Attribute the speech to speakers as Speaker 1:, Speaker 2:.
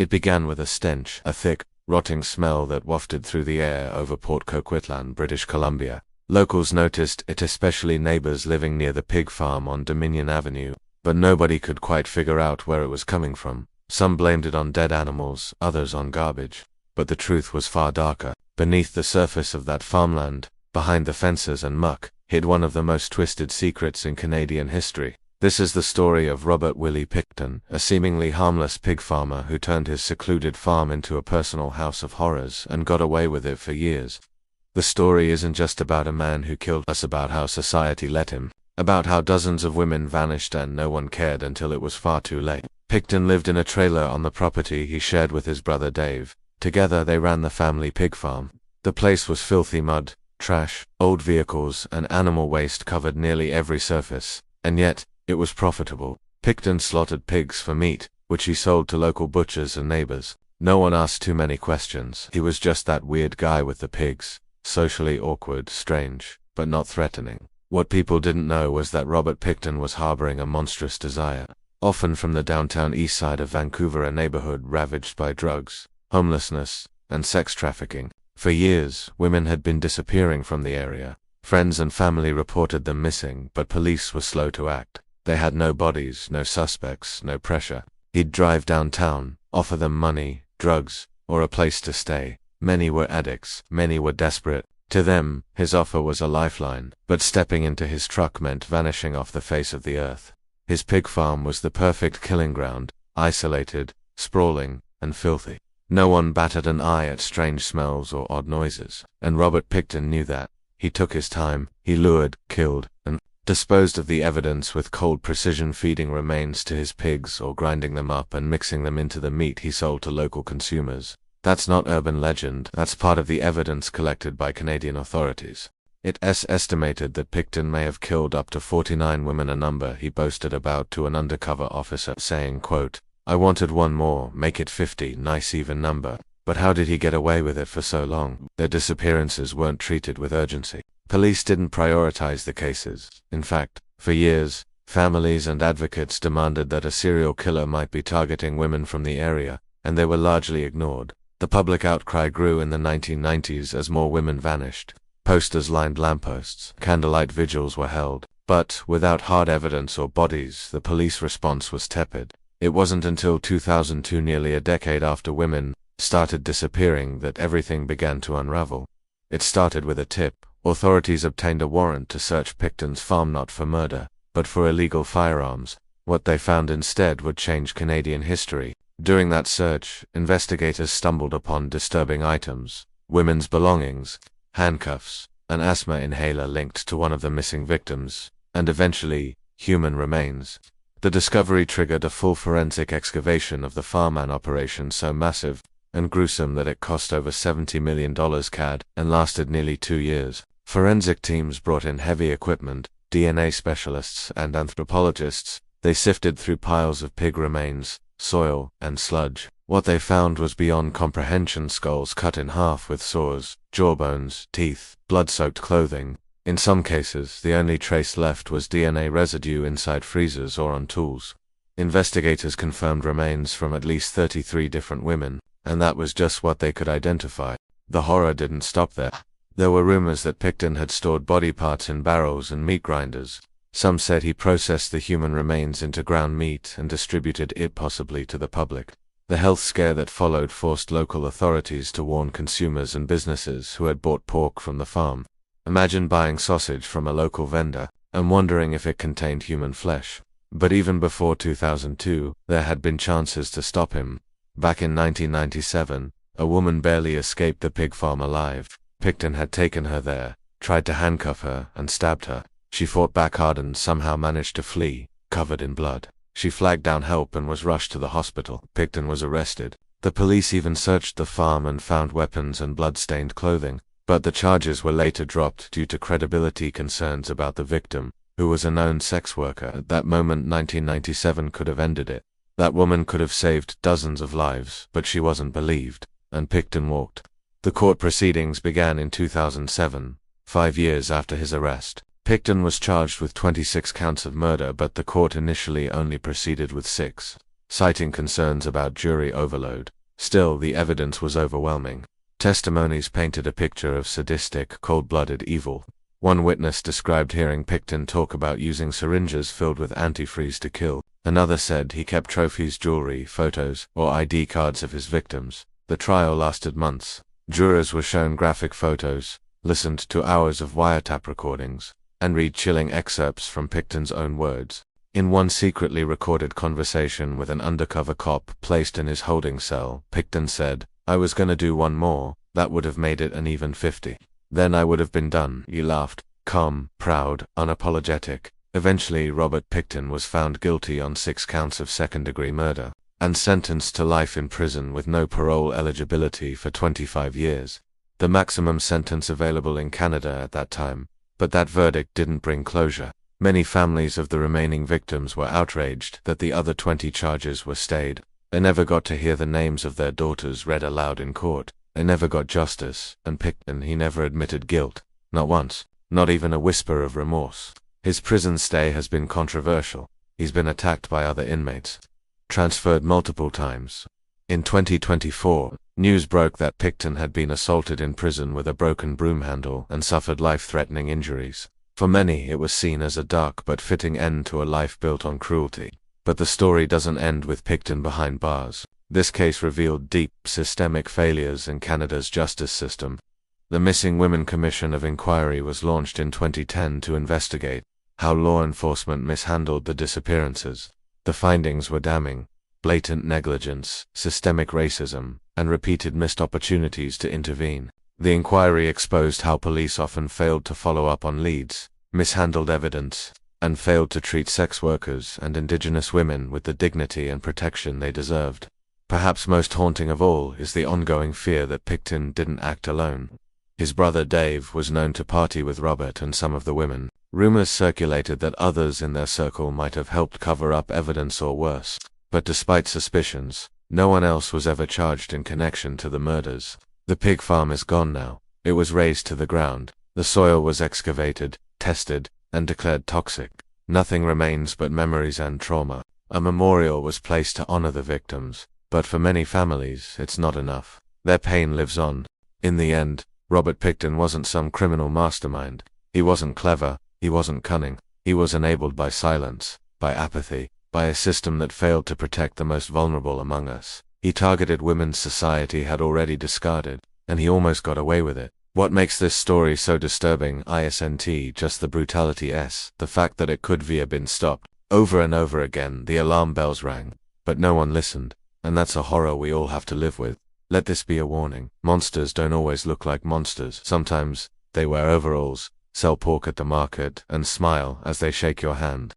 Speaker 1: It began with a stench, a thick, rotting smell that wafted through the air over Port Coquitlam, British Columbia. Locals noticed it, especially neighbors living near the pig farm on Dominion Avenue, but nobody could quite figure out where it was coming from. Some blamed it on dead animals, others on garbage. But the truth was far darker. Beneath the surface of that farmland, behind the fences and muck, hid one of the most twisted secrets in Canadian history. This is the story of Robert Willie Picton, a seemingly harmless pig farmer who turned his secluded farm into a personal house of horrors and got away with it for years. The story isn't just about a man who killed us, about how society let him, about how dozens of women vanished and no one cared until it was far too late. Picton lived in a trailer on the property he shared with his brother Dave. Together they ran the family pig farm. The place was filthy mud, trash, old vehicles, and animal waste covered nearly every surface, and yet it was profitable. Picton slaughtered pigs for meat, which he sold to local butchers and neighbors. No one asked too many questions. He was just that weird guy with the pigs, socially awkward, strange, but not threatening. What people didn't know was that Robert Picton was harboring a monstrous desire, often from the downtown east side of Vancouver, a neighborhood ravaged by drugs, homelessness, and sex trafficking. For years, women had been disappearing from the area. Friends and family reported them missing, but police were slow to act. They had no bodies, no suspects, no pressure. He'd drive downtown, offer them money, drugs, or a place to stay. Many were addicts, many were desperate. To them, his offer was a lifeline, but stepping into his truck meant vanishing off the face of the earth. His pig farm was the perfect killing ground, isolated, sprawling, and filthy. No one batted an eye at strange smells or odd noises, and Robert Picton knew that. He took his time, he lured, killed, and disposed of the evidence with cold precision, feeding remains to his pigs or grinding them up and mixing them into the meat he sold to local consumers. That's not urban legend, that's part of the evidence collected by Canadian authorities. It's estimated that Picton may have killed up to 49 women, a number he boasted about to an undercover officer, saying, quote, "I wanted one more, make it 50, nice even number." But how did he get away with it for so long? Their disappearances weren't treated with urgency. Police didn't prioritize the cases. In fact, for years, families and advocates demanded that a serial killer might be targeting women from the area, and they were largely ignored. The public outcry grew in the 1990s as more women vanished. Posters lined lampposts, candlelight vigils were held, but without hard evidence or bodies, the police response was tepid. It wasn't until 2002, nearly a decade after women started disappearing, that everything began to unravel. It started with a tip. Authorities obtained a warrant to search Picton's farm, not for murder, but for illegal firearms. What they found instead would change Canadian history. During that search, investigators stumbled upon disturbing items: women's belongings, handcuffs, an asthma inhaler linked to one of the missing victims, and eventually, human remains. The discovery triggered a full forensic excavation of the farm, an operation so massive and gruesome that it cost over $70 million CAD and lasted nearly 2 years. Forensic teams brought in heavy equipment, DNA specialists, and anthropologists. They sifted through piles of pig remains, soil, and sludge. What they found was beyond comprehension: skulls cut in half with saws, jawbones, teeth, blood-soaked clothing. In some cases, the only trace left was DNA residue inside freezers or on tools. Investigators confirmed remains from at least 33 different women, and that was just what they could identify. The horror didn't stop there. There were rumors that Picton had stored body parts in barrels and meat grinders. Some said he processed the human remains into ground meat and distributed it, possibly to the public. The health scare that followed forced local authorities to warn consumers and businesses who had bought pork from the farm. Imagine buying sausage from a local vendor and wondering if it contained human flesh. But even before 2002, there had been chances to stop him. Back in 1997, a woman barely escaped the pig farm alive. Picton had taken her there, tried to handcuff her, and stabbed her. She fought back hard and somehow managed to flee, covered in blood. She flagged down help and was rushed to the hospital. Picton was arrested. The police even searched the farm and found weapons and blood-stained clothing, but the charges were later dropped due to credibility concerns about the victim, who was a known sex worker. At that moment, 1997 could have ended it. That woman could have saved dozens of lives, but she wasn't believed, and Picton walked. The court proceedings began in 2007, 5 years after his arrest. Picton was charged with 26 counts of murder, but the court initially only proceeded with 6. citing concerns about jury overload. Still, the evidence was overwhelming. Testimonies painted a picture of sadistic, cold-blooded evil. One witness described hearing Pickton talk about using syringes filled with antifreeze to kill. Another said he kept trophies, jewelry, photos, or ID cards of his victims. The trial lasted months. Jurors were shown graphic photos, listened to hours of wiretap recordings, and read chilling excerpts from Pickton's own words. In one secretly recorded conversation with an undercover cop placed in his holding cell, Pickton said, "I was gonna do one more, that would have made it an even 50. Then I would have been done." He laughed, calm, proud, unapologetic. Eventually, Robert Pickton was found guilty on 6 counts of second-degree murder, and sentenced to life in prison with no parole eligibility for 25 years, the maximum sentence available in Canada at that time. But that verdict didn't bring closure. Many families of the remaining victims were outraged that the other 20 charges were stayed. They never got to hear the names of their daughters read aloud in court. They never got justice, and Pickton, he never admitted guilt. Not once. Not even a whisper of remorse. His prison stay has been controversial. He's been attacked by other inmates. Transferred multiple times. In 2024, news broke that Pickton had been assaulted in prison with a broken broom handle and suffered life-threatening injuries. For many, it was seen as a dark but fitting end to a life built on cruelty. But the story doesn't end with Pickton behind bars. This case revealed deep, systemic failures in Canada's justice system. The Missing Women Commission of Inquiry was launched in 2010 to investigate how law enforcement mishandled the disappearances. The findings were damning: blatant negligence, systemic racism, and repeated missed opportunities to intervene. The inquiry exposed how police often failed to follow up on leads, mishandled evidence, and failed to treat sex workers and Indigenous women with the dignity and protection they deserved. Perhaps most haunting of all is the ongoing fear that Pickton didn't act alone. His brother Dave was known to party with Robert and some of the women. Rumors circulated that others in their circle might have helped cover up evidence or worse. But despite suspicions, no one else was ever charged in connection to the murders. The pig farm is gone now. It was razed to the ground. The soil was excavated, tested, and declared toxic. Nothing remains but memories and trauma. A memorial was placed to honor the victims. But for many families, it's not enough. Their pain lives on. In the end, Robert Pickton wasn't some criminal mastermind. He wasn't clever, he wasn't cunning. He was enabled by silence, by apathy, by a system that failed to protect the most vulnerable among us. He targeted women society had already discarded, and he almost got away with it. What makes this story so disturbing isn't just the brutality, the fact that it could have been stopped. Over and over again, the alarm bells rang, but no one listened. And that's a horror we all have to live with. Let this be a warning. Monsters don't always look like monsters. Sometimes, they wear overalls, sell pork at the market, and smile as they shake your hand.